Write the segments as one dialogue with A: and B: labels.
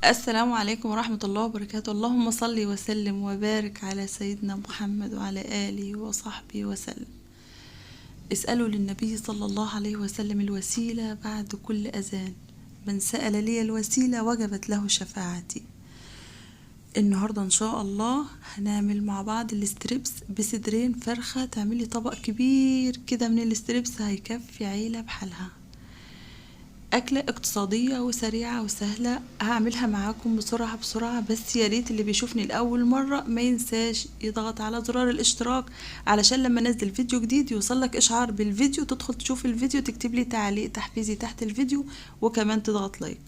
A: السلام عليكم ورحمة الله وبركاته. اللهم صل وسلم وبارك على سيدنا محمد وعلى آله وصحبه وسلم. اسألوا للنبي صلى الله عليه وسلم الوسيلة بعد كل أذان. من سأل لي الوسيلة وجبت له شفاعتي. النهاردة إن شاء الله هنعمل مع بعض الاستريبس بصدرين فرخة. تعملي طبق كبير كده من الاستريبس هيكفي عيلة بحالها. أكلة اقتصادية وسريعة وسهلة، هعملها معاكم بسرعة بسرعة. بس يا ريت اللي بيشوفني لأول مرة ما ينساش يضغط على زرار الاشتراك علشان لما انزل فيديو جديد يوصلك إشعار بالفيديو، تدخل تشوف الفيديو، تكتب لي تعليق تحفيزي تحت الفيديو، وكمان تضغط لايك.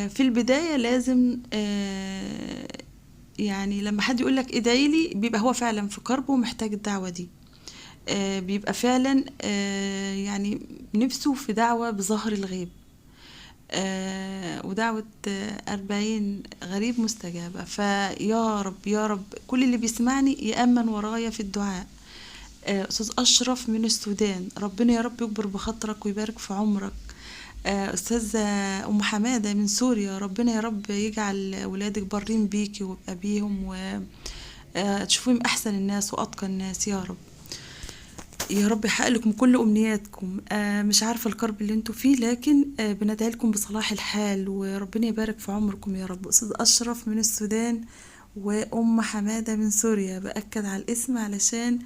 A: في البداية لازم يعني لما حد يقولك ادعيلي بيبقى هو فعلا في كرب ومحتاج الدعوة دي. بيبقى فعلا يعني نفسه في دعوة بظهر الغيب. ودعوة 40 غريب مستجابة. فيا رب يا رب كل اللي بيسمعني يأمن ورايا في الدعاء. أستاذ أشرف من السودان، ربنا يا رب يكبر بخاطرك ويبارك في عمرك. أستاذة أم حمادة من سوريا، ربنا يا رب يجعل ولادك بارين بيكي وبأبيهم وتشوفيهم أحسن الناس وأتقى الناس يا رب. يا رب يحقق لكم كل امنياتكم. مش عارفه الكرب اللي انتوا فيه، لكن بندعي لكم بصلاح الحال وربنا يبارك في عمركم يا رب. استاذ اشرف من السودان وام حماده من سوريا، باكد على الاسم علشان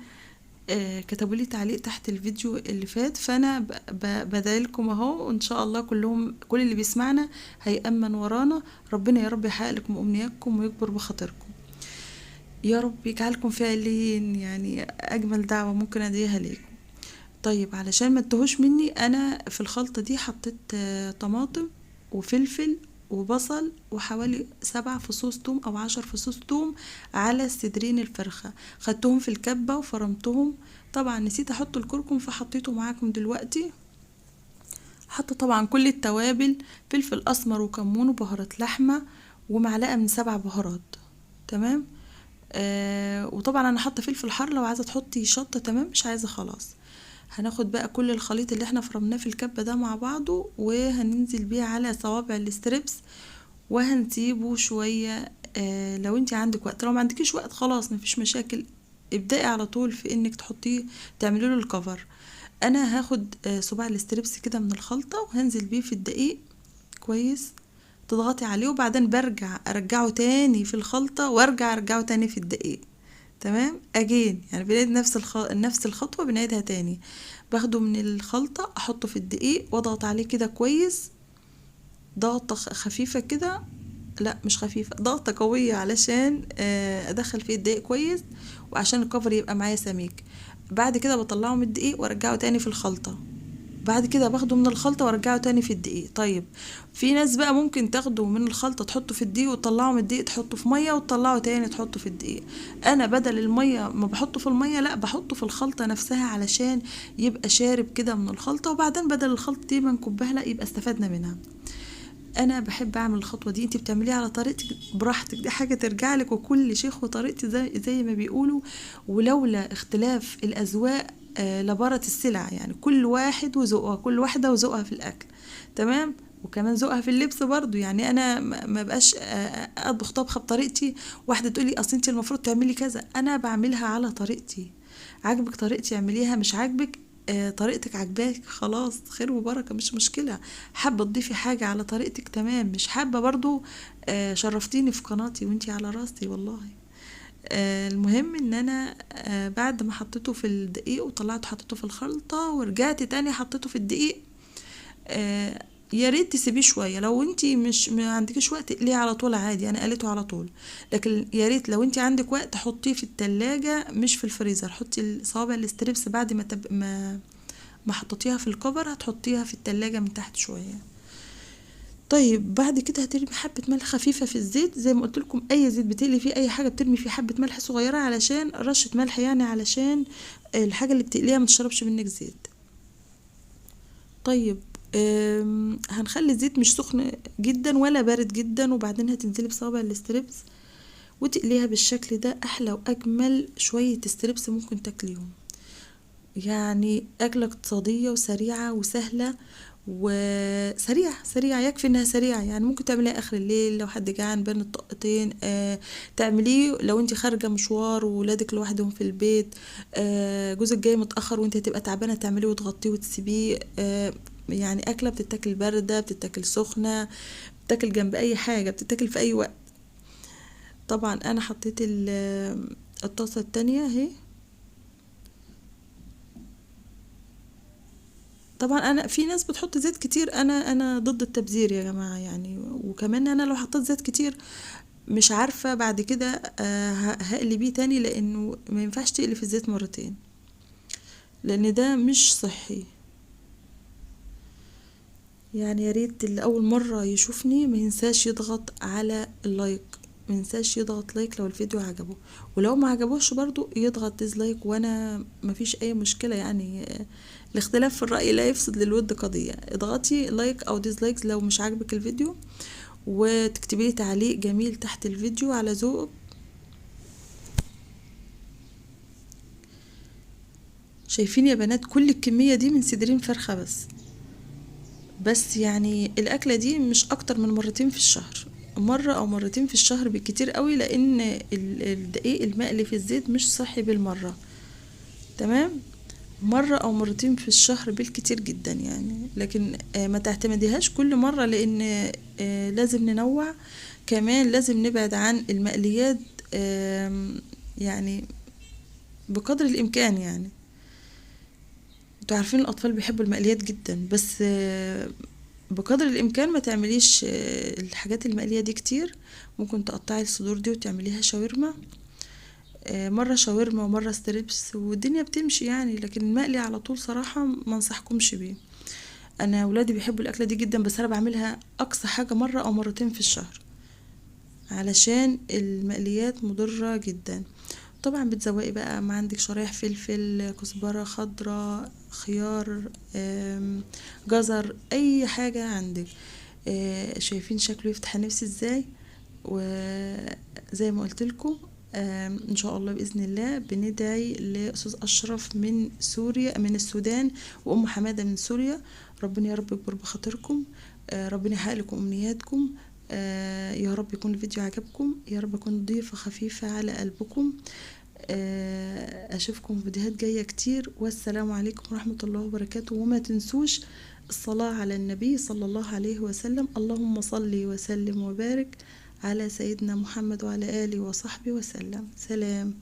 A: كتبوا لي تعليق تحت الفيديو اللي فات، فانا بدعي لكم اهو، وان شاء الله كلهم كل اللي بيسمعنا هيأمن ورانا. ربنا يا رب يحقق لكم امنياتكم ويكبر بخاطركم يا رب، يجعلكم فعلين. يعني اجمل دعوة ممكن ادعيها ليكم. طيب علشان ما تتوهوش مني، انا في الخلطة دي حطيت طماطم وفلفل وبصل وحوالي 7 فصوص توم او 10 فصوص توم على صدرين الفرخة. خدتهم في الكبة وفرمتهم. طبعا نسيت احط الكركم فحطيته معاكم دلوقتي. حط طبعا كل التوابل، فلفل اسمر وكمون وبهارات لحمة ومعلقة من 7 بهارات. تمام. وطبعا انا حاطه فلفل حار، لو عايزه تحطي شطه تمام، مش عايزه خلاص. هناخد بقى كل الخليط اللي احنا فرمناه في الكبه ده مع بعضه وهننزل بيه على صوابع الستريبس وهنسيبه شويه. لو انت عندك وقت، لو ما عندكيش وقت خلاص مفيش مشاكل، ابدأي على طول في انك تحطيه، تعملي له الكفر. انا هاخد صباع الستريبس كده من الخلطه وهنزل بيه في الدقيق كويس. تضغطي عليه وبعدين ارجعه تاني في الخلطة وارجع ارجعه تاني في الدقيق. تمام اجين، يعني بنعيد نفس الخطوة بنعيدها تاني. باخده من الخلطة احطه في الدقيق واضغط عليه كده كويس، ضغطة خفيفة كده، لا مش خفيفة، ضغطة قوية علشان ادخل فيه الدقيق كويس وعشان الكفر يبقى معايا سميك. بعد كده بطلعه من الدقيق وارجعه تاني في الخلطة. بعد كده باخده من الخلطة وارجعه تاني في الدقيق. طيب في ناس بقى ممكن تاخده من الخلطة تحطه في الدقيق وتطلعه من الدقيق تحطه في مية وتطلعه تاني تحطه في الدقيق. انا بدل المية ما بحطه في المية، لا بحطه في الخلطة نفسها علشان يبقى شارب كده من الخلطة، وبعدين بدل الخلطة دي ما نكبها لا يبقى استفدنا منها. انا بحب اعمل الخطوه دي، انت بتعمليها على طريقتك براحتك، دي حاجه ترجع لك، وكل شيخ وطريقتي زي ما بيقولوا. ولولا اختلاف الاذواق لبارت السلع، يعني كل واحد وذوقها، كل واحده وذوقها في الاكل. تمام. وكمان ذوقها في اللبس برضو، يعني انا ما بقاش اطبخ طبخه بطريقتي واحده تقولي اصل انت المفروض تعملي كذا، انا بعملها على طريقتي. عاجبك طريقتي اعمليها، مش عاجبك طريقتك عجباك خلاص خير وبركة، مش مشكلة. حابة تضيفي حاجة على طريقتك تمام، مش حابة برضو شرفتيني في قناتي وانتي على راسي والله. المهم ان انا بعد ما حطيته في الدقيق وطلعته حطيته في الخلطة ورجعت تاني حطيته في الدقيق. يا ريت تسيبيه شويه، لو انتي مش ما عندكيش وقت اقليه على طول عادي، انا قليته على طول. لكن يا ريت لو انتي عندك وقت حطيه في التلاجة مش في الفريزر. حطي صوابع الاستريبس بعد ما حطيتيها في الكفر هتحطيها في التلاجة من تحت شويه. طيب بعد كده هترمي حبة ملح خفيفة في الزيت، زي ما قلت لكم اي زيت بتقلي فيه اي حاجة بترمي فيه حبة ملح صغيرة، علشان رشة ملح يعني علشان الحاجة اللي بتقليها ما تشربش منك زيت. طيب هنخلي الزيت مش سخن جدا ولا بارد جدا، وبعدين هتنزلي بصوابع الستريبس وتقليها بالشكل ده. احلى واجمل شوية ستريبس ممكن تاكليهم. يعني اكلة اقتصادية وسريعة وسهلة وسريعة يكفي انها سريعة، يعني ممكن تعمليها اخر الليل لو حد جعان بين الطاقتين، تعمليه لو انت خارجة مشوار وولادك لوحدهم في البيت، جوزك جاي متأخر وانت هتبقى تعبانة، تعمليه وتغطيه وتسيبيه. يعني اكلة بتتاكل باردة، بتتاكل سخنة، بتتاكل جنب اي حاجة، بتتاكل في اي وقت. طبعا انا حطيت الطاسة التانية اهي. طبعا انا في ناس بتحط زيت كتير، انا ضد التبذير يا جماعة يعني. وكمان انا لو حطيت زيت كتير مش عارفة بعد كده هقلي بيه تاني، لانه ما ينفعش تقلي في الزيت مرتين لان ده مش صحي. يعني يا ريت اللي اول مرة يشوفني ما ينساش يضغط على اللايك، ما ينساش يضغط لايك لو الفيديو عجبه، ولو ما عجبوش برضو يضغط ديسلايك، وانا ما فيش اي مشكلة يعني. الاختلاف في الرأي لا يفسد للود قضية. اضغطي لايك او ديسلايك لو مش عاجبك الفيديو، وتكتبي لي تعليق جميل تحت الفيديو على ذوقك. شايفين يا بنات كل الكمية دي من صدرين فرخة بس يعني الأكلة دي مش أكتر من مرتين في الشهر، مرة أو مرتين في الشهر بالكتير قوي، لأن الدقيق المقلي في الزيت مش صحي بالمرة. تمام، مرة أو مرتين في الشهر بالكتير جدا يعني. لكن ما تعتمديهاش كل مرة، لأن لازم ننوع. كمان لازم نبعد عن المقليات، يعني بقدر الإمكان يعني. انتوا عارفين الأطفال بيحبوا المقليات جدا، بس بقدر الإمكان ما تعمليش الحاجات المقلية دي كتير. ممكن تقطعي الصدور دي وتعمليها شاورما، مرة شاورما ومرة ستريبس والدنيا بتمشي يعني. لكن المقلي على طول صراحة ما انصحكمش بيه. انا ولادي بيحبوا الاكلة دي جدا، بس انا بعملها اقصى حاجة مرة او مرتين في الشهر، علشان المقليات مضرة جدا. طبعا بتزوقي بقى، ما عندك شرايح فلفل، كزبرة خضراء، خيار، جزر، اي حاجة عندك. شايفين شكله يفتح النفس ازاي؟ وزي ما قلت لكم ان شاء الله باذن الله بندعي لاستاذ اشرف من سوريا، من السودان، وام حماده من سوريا. ربنا يا رب يكبر بخاطركم، ربنا يحقق لكم امنياتكم. يا رب يكون الفيديو عجبكم، يا رب اكون ضيفه خفيفه على قلبكم. اشوفكم فيديوهات جايه كتير، والسلام عليكم ورحمه الله وبركاته. وما تنسوش الصلاه على النبي صلى الله عليه وسلم. اللهم صل وسلم وبارك على سيدنا محمد وعلى آله وصحبه وسلم. سلام.